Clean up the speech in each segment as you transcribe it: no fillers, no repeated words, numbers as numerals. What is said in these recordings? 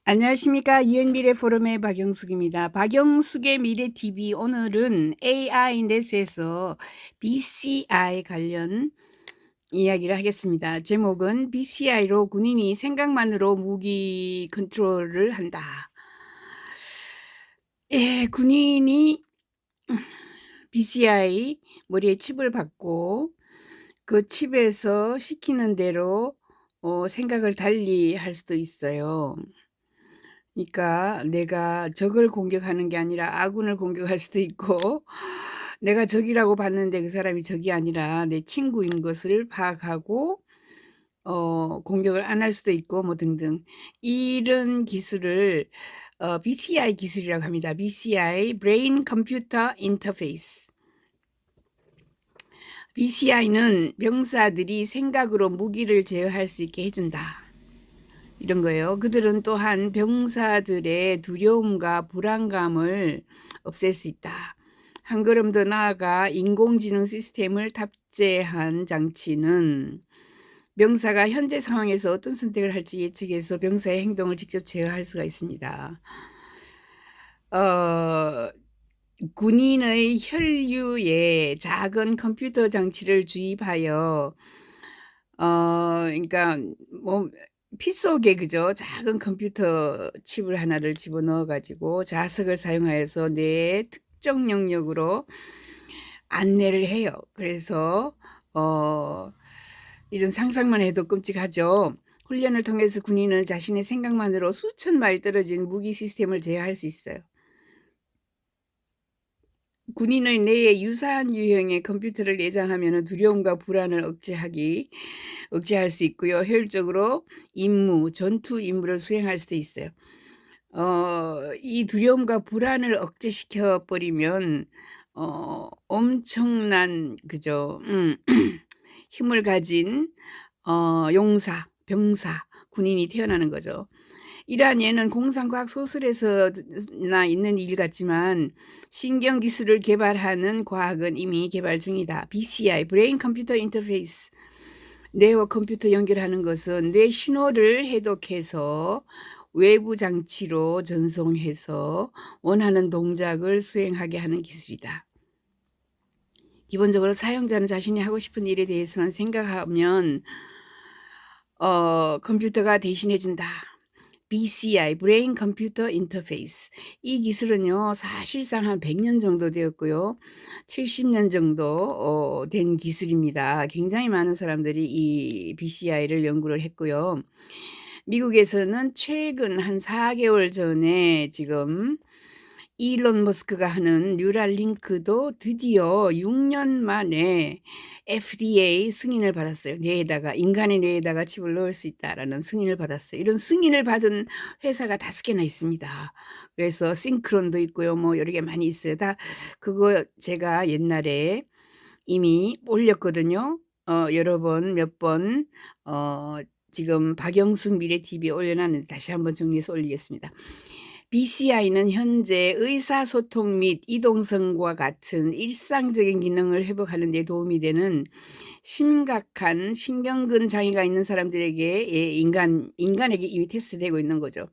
안녕하십니까. 이은미래 포럼의 박영숙입니다. 박영숙의 미래 TV 오늘은 AI 넷에서 BCI 관련 이야기를 하겠습니다. 제목은 BCI로 군인이 생각만으로 무기 컨트롤을 한다. 예, 군인이 BCI 머리에 칩을 받고 그 칩에서 시키는 대로 생각을 달리 할 수도 있어요. 그러니까 내가 적을 공격하는 게 아니라 아군을 공격할 수도 있고 내가 적이라고 봤는데 그 사람이 적이 아니라 내 친구인 것을 파악하고 공격을 안 할 수도 있고 뭐 등등 이런 기술을 BCI 기술이라고 합니다. BCI Brain Computer Interface. BCI는 병사들이 생각으로 무기를 제어할 수 있게 해준다. 이런 거예요. 그들은 또한 병사들의 두려움과 불안감을 없앨 수 있다. 한 걸음 더 나아가 인공지능 시스템을 탑재한 장치는 병사가 현재 상황에서 어떤 선택을 할지 예측해서 병사의 행동을 직접 제어할 수가 있습니다. 군인의 혈류에 작은 컴퓨터 장치를 주입하여 그러니까 뭐 피 속에 그죠? 작은 컴퓨터 칩을 하나를 집어넣어 가지고 자석을 사용하여서 뇌의 특정 영역으로 안내를 해요. 그래서 이런 상상만 해도 끔찍하죠. 훈련을 통해서 군인은 자신의 생각만으로 수천 마일 떨어진 무기 시스템을 제어할 수 있어요. 군인의 뇌에 유사한 유형의 컴퓨터를 내장하면 두려움과 불안을 억제할 수 있고요. 효율적으로 전투 임무를 수행할 수도 있어요. 이 두려움과 불안을 억제시켜 버리면 엄청난 그죠? 힘을 가진 용사, 병사, 군인이 태어나는 거죠. 이러한 예는 공상과학 소설에서나 있는 일 같지만 신경기술을 개발하는 과학은 이미 개발 중이다. BCI, 브레인 컴퓨터 인터페이스. 뇌와 컴퓨터 연결하는 것은 뇌 신호를 해독해서 외부 장치로 전송해서 원하는 동작을 수행하게 하는 기술이다. 기본적으로 사용자는 자신이 하고 싶은 일에 대해서만 생각하면 컴퓨터가 대신해준다. BCI, Brain Computer Interface. 이 기술은요, 사실상 한 100년 정도 되었고요. 70년 정도 된 기술입니다. 굉장히 많은 사람들이 이 BCI를 연구를 했고요. 미국에서는 최근 한 4개월 전에 지금 일론 머스크가 하는 뉴랄링크도 드디어 6년 만에 FDA 승인을 받았어요. 인간의 뇌에다가 칩을 넣을 수 있다라는 승인을 받았어요. 이런 승인을 받은 회사가 5개나 있습니다. 그래서 싱크론도 있고요. 뭐 여러 개 많이 있어요. 다 그거 제가 옛날에 이미 올렸거든요. 여러 번, 몇 번, 지금 박영숙 미래 TV에 올려놨는데 다시 한번 정리해서 올리겠습니다. BCI는 현재 의사소통 및 이동성과 같은 일상적인 기능을 회복하는 데 도움이 되는 심각한 신경근 장애가 있는 사람들에게 인간에게 이미 테스트되고 있는 거죠.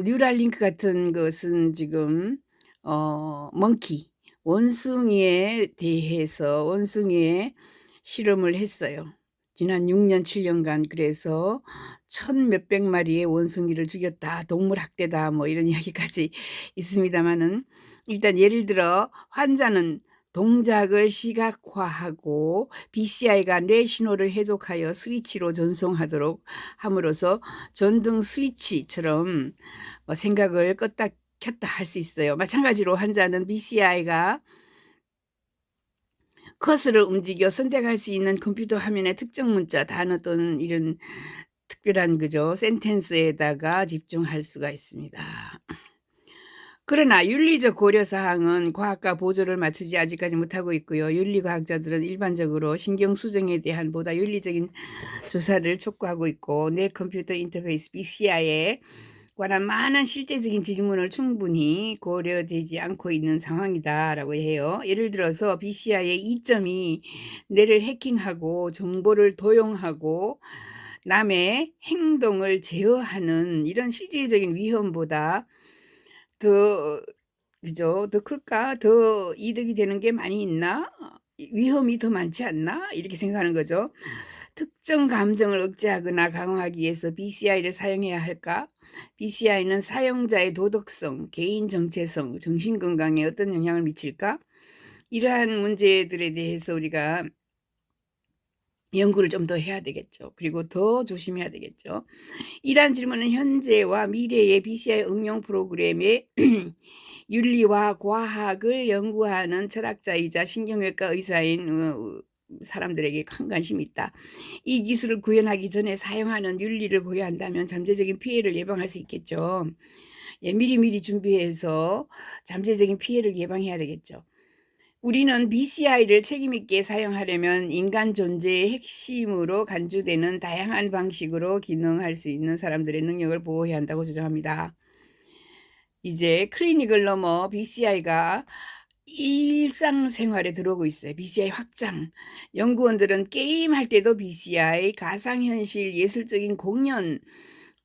뉴랄링크 같은 것은 지금 멍키 원숭이에 대해서 원숭이에 실험을 했어요. 지난 6년 7년간. 그래서 1,000몇백 마리의 원숭이를 죽였다. 동물 학대다. 뭐 이런 이야기까지 있습니다만은 일단 예를 들어 환자는 동작을 시각화하고 BCI가 뇌 신호를 해독하여 스위치로 전송하도록 함으로써 전등 스위치처럼 생각을 껐다 켰다 할 수 있어요. 마찬가지로 환자는 BCI가 커서를 움직여 선택할 수 있는 컴퓨터 화면의 특정 문자, 단어 또는 이런 특별한 그죠 센텐스에다가 집중할 수가 있습니다. 그러나 윤리적 고려사항은 과학과 보조를 맞추지 아직까지 못하고 있고요. 윤리과학자들은 일반적으로 신경수정에 대한 보다 윤리적인 조사를 촉구하고 있고 뇌 컴퓨터 인터페이스 BCI에 관한 많은 실제적인 질문을 충분히 고려되지 않고 있는 상황이다라고 해요. 예를 들어서 BCI의 이점이 뇌를 해킹하고 정보를 도용하고 남의 행동을 제어하는 이런 실질적인 위험보다 더 그죠? '더 클까? 더 이득이 되는 게 많이 있나? 위험이 더 많지 않나?' 이렇게 생각하는 거죠. '특정 감정을 억제하거나 강화하기 위해서 BCI를 사용해야 할까? BCI는 사용자의 도덕성, 개인 정체성, 정신 건강에 어떤 영향을 미칠까?' 이러한 문제들에 대해서 우리가 연구를 좀 더 해야 되겠죠. 그리고 더 조심해야 되겠죠. 이러한 질문은 현재와 미래의 BCI 응용 프로그램의 윤리와 과학을 연구하는 철학자이자 신경외과 의사인 사람들에게 큰 관심이 있다. 이 기술을 구현하기 전에 사용하는 윤리를 고려한다면 잠재적인 피해를 예방할 수 있겠죠. 예, 미리미리 준비해서 잠재적인 피해를 예방해야 되겠죠. 우리는 BCI를 책임 있게 사용하려면 인간 존재의 핵심으로 간주되는 다양한 방식으로 기능할 수 있는 사람들의 능력을 보호해야 한다고 주장합니다. 이제 클리닉을 넘어 BCI가 일상생활에 들어오고 있어요. BCI 확장. 연구원들은 게임할 때도 BCI, 가상현실, 예술적인 공연,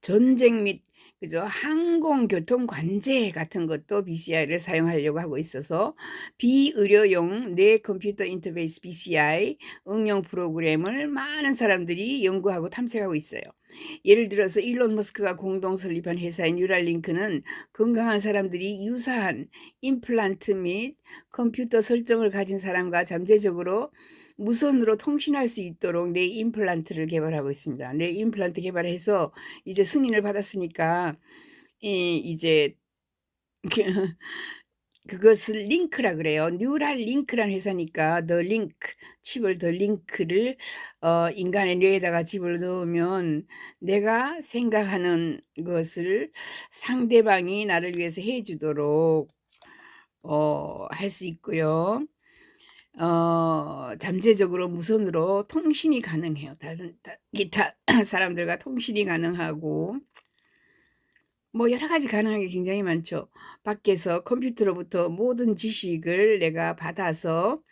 전쟁 및 그죠? 항공교통 관제 같은 것도 BCI를 사용하려고 하고 있어서 비의료용 뇌 컴퓨터 인터페이스 BCI 응용 프로그램을 많은 사람들이 연구하고 탐색하고 있어요. 예를 들어서 일론 머스크가 공동 설립한 회사인 뉴랄링크는 건강한 사람들이 유사한 임플란트 및 컴퓨터 설정을 가진 사람과 잠재적으로 무선으로 통신할 수 있도록 뇌 임플란트를 개발하고 있습니다. 뇌 임플란트 개발해서 이제 승인을 받았으니까 이제 그것을 링크라 그래요. 뉴랄 링크라는 회사니까 더 링크, 칩을 더 링크를 인간의 뇌에다가 집을 넣으면 내가 생각하는 것을 상대방이 나를 위해서 해 주도록 할 수 있고요. 잠재적으로 무선으로 통신이 가능해요. 다른 기타 사람들과 통신이 가능하고 뭐 여러 가지 가능한 게 굉장히 많죠. 밖에서 컴퓨터로부터 모든 지식을 내가 받아서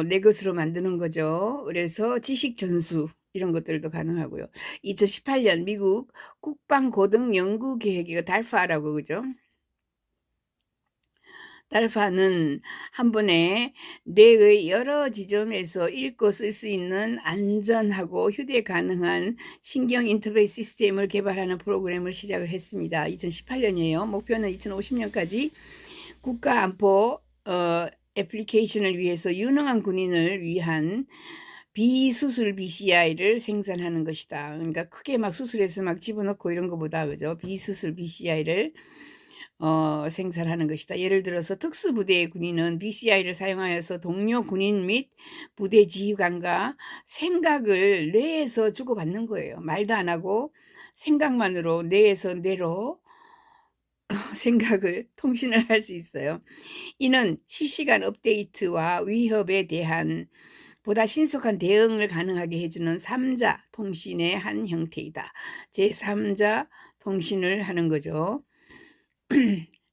내 것으로 만드는 거죠. 그래서 지식 전수 이런 것들도 가능하고요. 2018년 미국 국방고등연구계획 이거 달파라고 그죠? 달파는 한 번에 뇌의 여러 지점에서 읽고 쓸 수 있는 안전하고 휴대 가능한 신경 인터페이스 시스템을 개발하는 프로그램을 시작을 했습니다. 2018년이에요. 목표는 2050년까지 국가 안보 애플리케이션을 위해서 유능한 군인을 위한 비수술 BCI를 생산하는 것이다. 그러니까 크게 막 수술해서 막 집어넣고 이런 것보다 그죠? 비수술 BCI를 생산하는 것이다. 예를 들어서 특수부대의 군인은 BCI를 사용하여서 동료 군인 및 부대 지휘관과 생각을 뇌에서 주고받는 거예요. 말도 안 하고 생각만으로 뇌에서 뇌로 생각을 통신을 할 수 있어요. 이는 실시간 업데이트와 위협에 대한 보다 신속한 대응을 가능하게 해주는 3자 통신의 한 형태이다. 제3자 통신을 하는 거죠.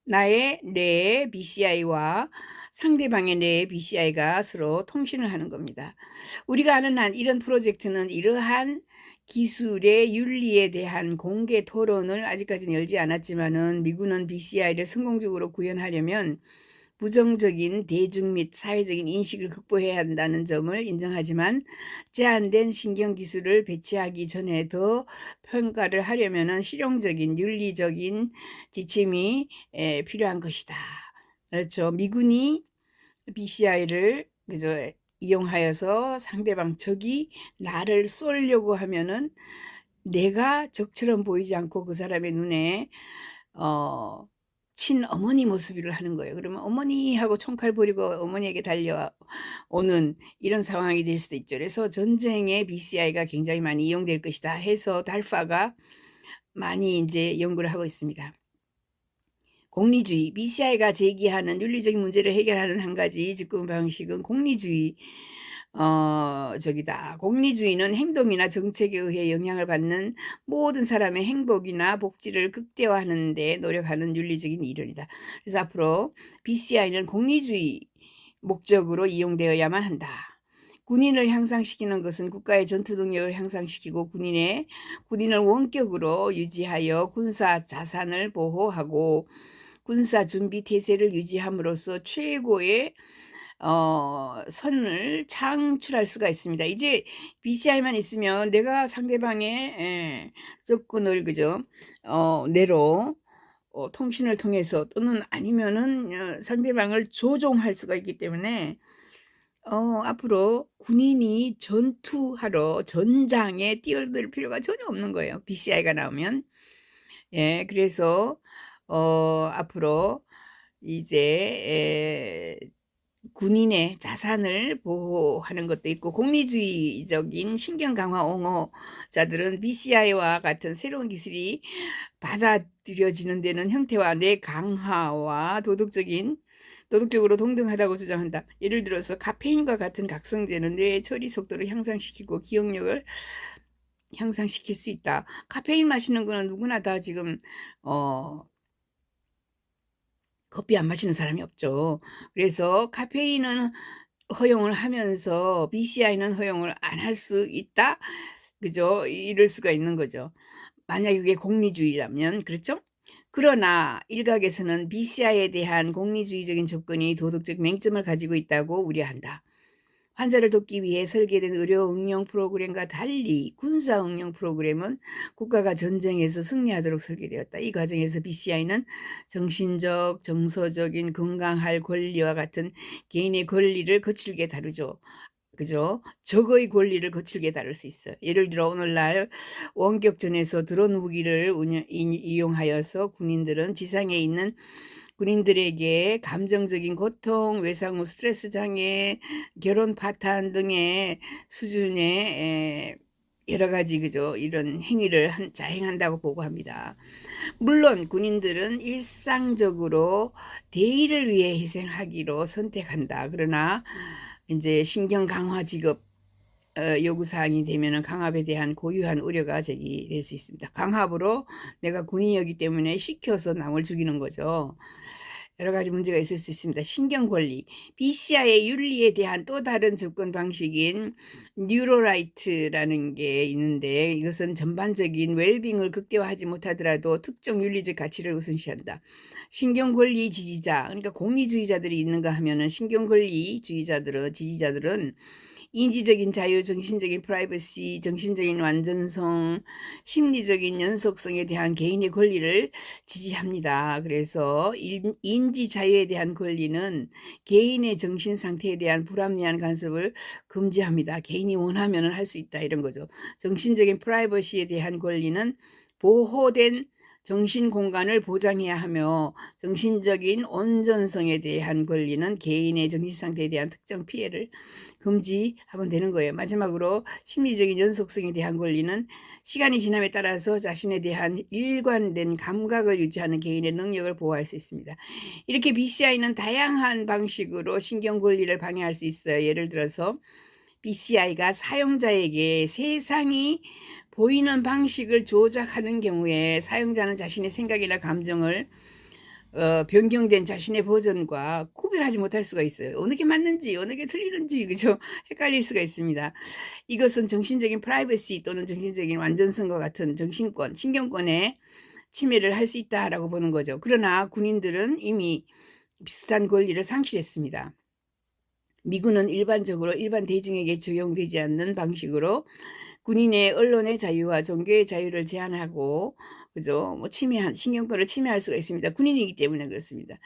나의 뇌의 BCI와 상대방의 뇌의 BCI가 서로 통신을 하는 겁니다. 우리가 아는 한 이런 프로젝트는 이러한 기술의 윤리에 대한 공개 토론을 아직까지는 열지 않았지만은 미군은 BCI를 성공적으로 구현하려면 부정적인 대중 및 사회적인 인식을 극복해야 한다는 점을 인정하지만 제한된 신경기술을 배치하기 전에 더 평가를 하려면 실용적인 윤리적인 지침이 필요한 것이다. 그렇죠. 미군이 BCI를 그죠 이용하여서 상대방 적이 나를 쏘려고 하면은 내가 적처럼 보이지 않고 그 사람의 눈에 친어머니 모습을 하는 거예요. 그러면 어머니 하고 총칼 버리고 어머니에게 달려오는 이런 상황이 될 수도 있죠. 그래서 전쟁에 BCI가 굉장히 많이 이용될 것이다 해서 달파가 많이 이제 연구를 하고 있습니다. 공리주의, BCI가 제기하는 윤리적인 문제를 해결하는 한 가지 접근 방식은 공리주의 공리주의는 행동이나 정책에 의해 영향을 받는 모든 사람의 행복이나 복지를 극대화하는 데 노력하는 윤리적인 이론이다. 그래서 앞으로 BCI는 공리주의 목적으로 이용되어야만 한다. 군인을 향상시키는 것은 국가의 전투 능력을 향상시키고 군인을 원격으로 유지하여 군사 자산을 보호하고 군사 준비 태세를 유지함으로써 최고의 선을 창출할 수가 있습니다. 이제 BCI만 있으면 내가 상대방의 접근을 내로 통신을 통해서 또는 아니면은 상대방을 조종할 수가 있기 때문에 앞으로 군인이 전투하러 전장에 뛰어들 필요가 전혀 없는 거예요. BCI가 나오면. 예, 그래서 앞으로 이제 군인의 자산을 보호하는 것도 있고, 공리주의적인 신경 강화 옹호자들은 BCI와 같은 새로운 기술이 받아들여지는 데는 형태와 뇌 강화와 도덕적으로 동등하다고 주장한다. 예를 들어서 카페인과 같은 각성제는 뇌의 처리 속도를 향상시키고 기억력을 향상시킬 수 있다. 카페인 마시는 거는 누구나 다 지금 커피 안 마시는 사람이 없죠. 그래서 카페인은 허용을 하면서 BCI는 허용을 안 할 수 있다. 그죠? 이럴 수가 있는 거죠. 만약 이게 공리주의라면, 그렇죠? 그러나 일각에서는 BCI에 대한 공리주의적인 접근이 도덕적 맹점을 가지고 있다고 우려한다. 환자를 돕기 위해 설계된 의료 응용 프로그램과 달리 군사 응용 프로그램은 국가가 전쟁에서 승리하도록 설계되었다. 이 과정에서 BCI는 정신적, 정서적인 건강할 권리와 같은 개인의 권리를 거칠게 다루죠. 그죠? 적의 권리를 거칠게 다룰 수 있어요. 예를 들어 오늘날 원격전에서 드론 무기를 이용하여서 군인들은 지상에 있는 군인들에게 감정적인 고통, 외상 후 스트레스 장애, 결혼 파탄 등의 수준의 여러 가지 이런 행위를 자행한다고 보고합니다. 물론 군인들은 일상적으로 대의를 위해 희생하기로 선택한다. 그러나 이제 신경 강화 직업 요구사항이 되면은 강압에 대한 고유한 우려가 제기될 수 있습니다. 강압으로 내가 군인이었기 때문에 시켜서 남을 죽이는 거죠. 여러 가지 문제가 있을 수 있습니다. 신경권리, BCI의 윤리에 대한 또 다른 접근 방식인 뉴로라이트라는 게 있는데, 이것은 전반적인 웰빙을 극대화하지 못하더라도 특정 윤리적 가치를 우선시한다. 신경권리 지지자, 그러니까 공리주의자들이 있는가 하면은 신경권리 지지자들은 인지적인 자유, 정신적인 프라이버시, 정신적인 완전성, 심리적인 연속성에 대한 개인의 권리를 지지합니다. 그래서 인지 자유에 대한 권리는 개인의 정신 상태에 대한 불합리한 간섭을 금지합니다. 개인이 원하면 할 수 있다, 이런 거죠. 정신적인 프라이버시에 대한 권리는 보호된 정신 공간을 보장해야 하며, 정신적인 온전성에 대한 권리는 개인의 정신 상태에 대한 특정 피해를 금지하면 되는 거예요. 마지막으로 심리적인 연속성에 대한 권리는 시간이 지남에 따라서 자신에 대한 일관된 감각을 유지하는 개인의 능력을 보호할 수 있습니다. 이렇게 BCI는 다양한 방식으로 신경 권리를 방해할 수 있어요. 예를 들어서 BCI가 사용자에게 세상이 보이는 방식을 조작하는 경우에 사용자는 자신의 생각이나 감정을 변경된 자신의 버전과 구별하지 못할 수가 있어요. 어느 게 맞는지 어느 게 틀리는지 헷갈릴 수가 있습니다. 이것은 정신적인 프라이버시 또는 정신적인 완전성과 같은 신경권의 침해를 할 수 있다라고 보는 거죠. 그러나 군인들은 이미 비슷한 권리를 상실했습니다. 미군은 일반적으로 일반 대중에게 적용되지 않는 방식으로 군인의 언론의 자유와 종교의 자유를 제한하고 신경권을 침해할 수가 있습니다. 군인이기 때문에 그렇습니다.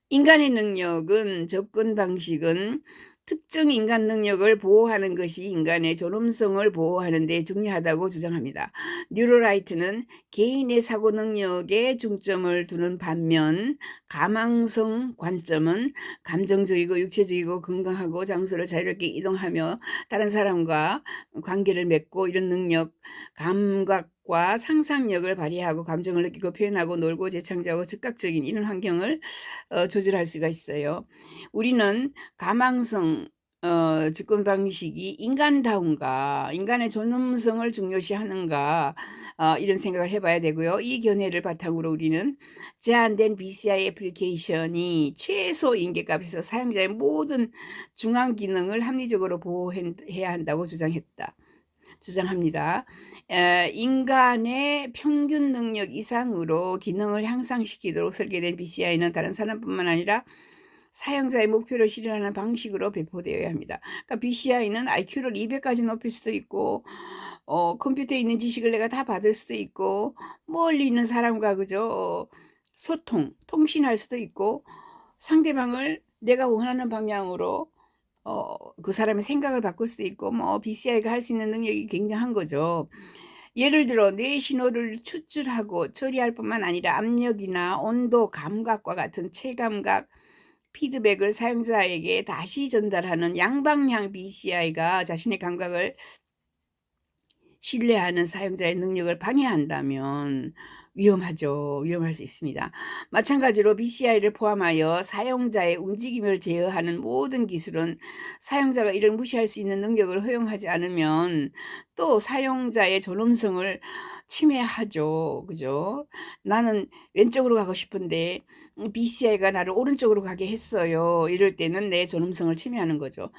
인간의 능력은 접근 방식은 특정 인간 능력을 보호하는 것이 인간의 존엄성을 보호하는 데 중요하다고 주장합니다. 뉴로라이트는 개인의 사고 능력에 중점을 두는 반면 가망성 관점은 감정적이고 육체적이고 건강하고 장소를 자유롭게 이동하며 다른 사람과 관계를 맺고 이런 능력, 감각과 상상력을 발휘하고 감정을 느끼고 표현하고 놀고 재창조하고 즉각적인 이런 환경을 조절할 수가 있어요. 우리는 가망성 접근 방식이 인간다운가, 인간의 존엄성을 중요시하는가, 이런 생각을 해봐야 되고요. 이 견해를 바탕으로 우리는 제한된 BCI 애플리케이션이 최소 인계값에서 사용자의 모든 중앙 기능을 합리적으로 보호해야 한다고 주장합니다. 인간의 평균 능력 이상으로 기능을 향상시키도록 설계된 BCI는 다른 사람뿐만 아니라 사용자의 목표를 실현하는 방식으로 배포되어야 합니다. 그러니까 BCI는 IQ를 200까지 높일 수도 있고, 컴퓨터에 있는 지식을 내가 다 받을 수도 있고, 멀리 있는 사람과 그저 통신할 수도 있고, 상대방을 내가 원하는 방향으로 그 사람의 생각을 바꿀 수도 있고, BCI가 할 수 있는 능력이 굉장한 거죠. 예를 들어 뇌 신호를 추출하고 처리할 뿐만 아니라 압력이나 온도, 감각과 같은 체감각, 피드백을 사용자에게 다시 전달하는 양방향 BCI가 자신의 감각을 신뢰하는 사용자의 능력을 방해한다면 위험하죠. 위험할 수 있습니다. 마찬가지로 BCI를 포함하여 사용자의 움직임을 제어하는 모든 기술은 사용자가 이를 무시할 수 있는 능력을 허용하지 않으면 또 사용자의 존엄성을 침해하죠. 그죠? 나는 왼쪽으로 가고 싶은데 BCI가 나를 오른쪽으로 가게 했어요. 이럴 때는 내 존엄성을 침해하는 거죠.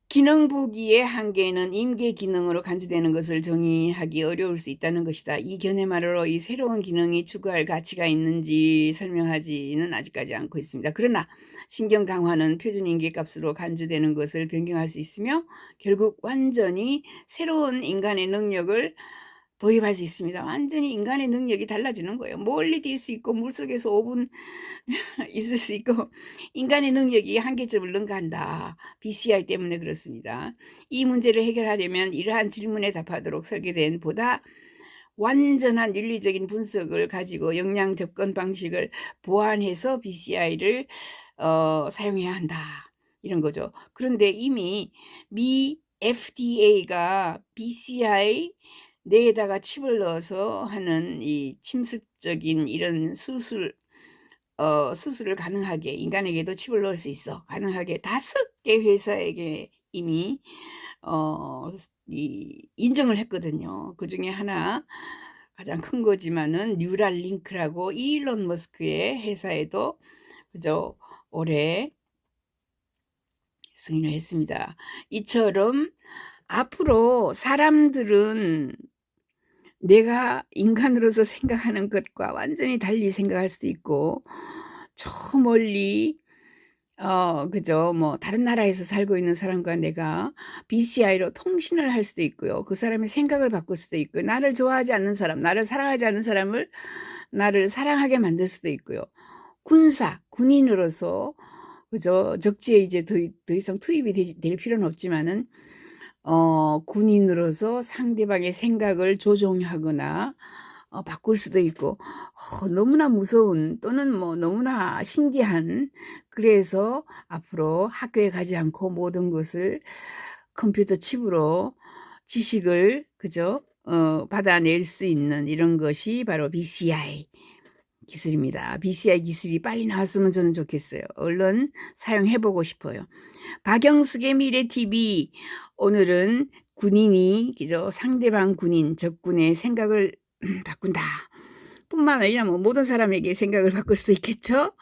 기능 보기의 한계는 임계 기능으로 간주되는 것을 정의하기 어려울 수 있다는 것이다. 이 견해만으로 이 새로운 기능이 추구할 가치가 있는지 설명하지는 아직까지 않고 있습니다. 그러나 신경 강화는 표준 임계값으로 간주되는 것을 변경할 수 있으며 결국 완전히 새로운 인간의 능력을 도입할 수 있습니다. 완전히 인간의 능력이 달라지는 거예요. 멀리 뛸 수 있고 물속에서 5분 있을 수 있고 인간의 능력이 한계점을 능가한다. BCI 때문에 그렇습니다. 이 문제를 해결하려면 이러한 질문에 답하도록 설계된 보다 완전한 윤리적인 분석을 가지고 역량 접근 방식을 보완해서 BCI를 사용해야 한다. 이런 거죠. 그런데 이미 미 FDA가 BCI 뇌에다가 칩을 넣어서 하는 이 침습적인 이런 수술을 가능하게 인간에게도 칩을 넣을 수 있어 가능하게 5개 회사에게 이미 인정을 했거든요. 그 중에 하나 가장 큰 거지만은 뉴랄링크라고 일론 머스크의 회사에도 그저 올해 승인을 했습니다. 이처럼 앞으로 사람들은 내가 인간으로서 생각하는 것과 완전히 달리 생각할 수도 있고, 저 멀리, 그죠. 다른 나라에서 살고 있는 사람과 내가 BCI로 통신을 할 수도 있고요. 그 사람의 생각을 바꿀 수도 있고요. 나를 좋아하지 않는 사람, 나를 사랑하지 않는 사람을 나를 사랑하게 만들 수도 있고요. 군인으로서, 그죠. 적지에 이제 더 이상 투입이 될 필요는 없지만은, 군인으로서 상대방의 생각을 조종하거나 바꿀 수도 있고 너무나 무서운 또는 너무나 신기한 그래서 앞으로 학교에 가지 않고 모든 것을 컴퓨터 칩으로 지식을 그죠 받아낼 수 있는 이런 것이 바로 BCI 기술입니다. BCI 기술이 빨리 나왔으면 저는 좋겠어요. 얼른 사용해보고 싶어요. 박영숙의 미래TV 오늘은 군인이 그죠 상대방 군인 적군의 생각을 바꾼다 뿐만 아니라 모든 사람에게 생각을 바꿀 수도 있겠죠.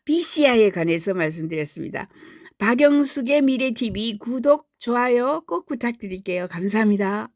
BCI에 관해서 말씀드렸습니다. 박영숙의 미래TV 구독, 좋아요 꼭 부탁드릴게요. 감사합니다.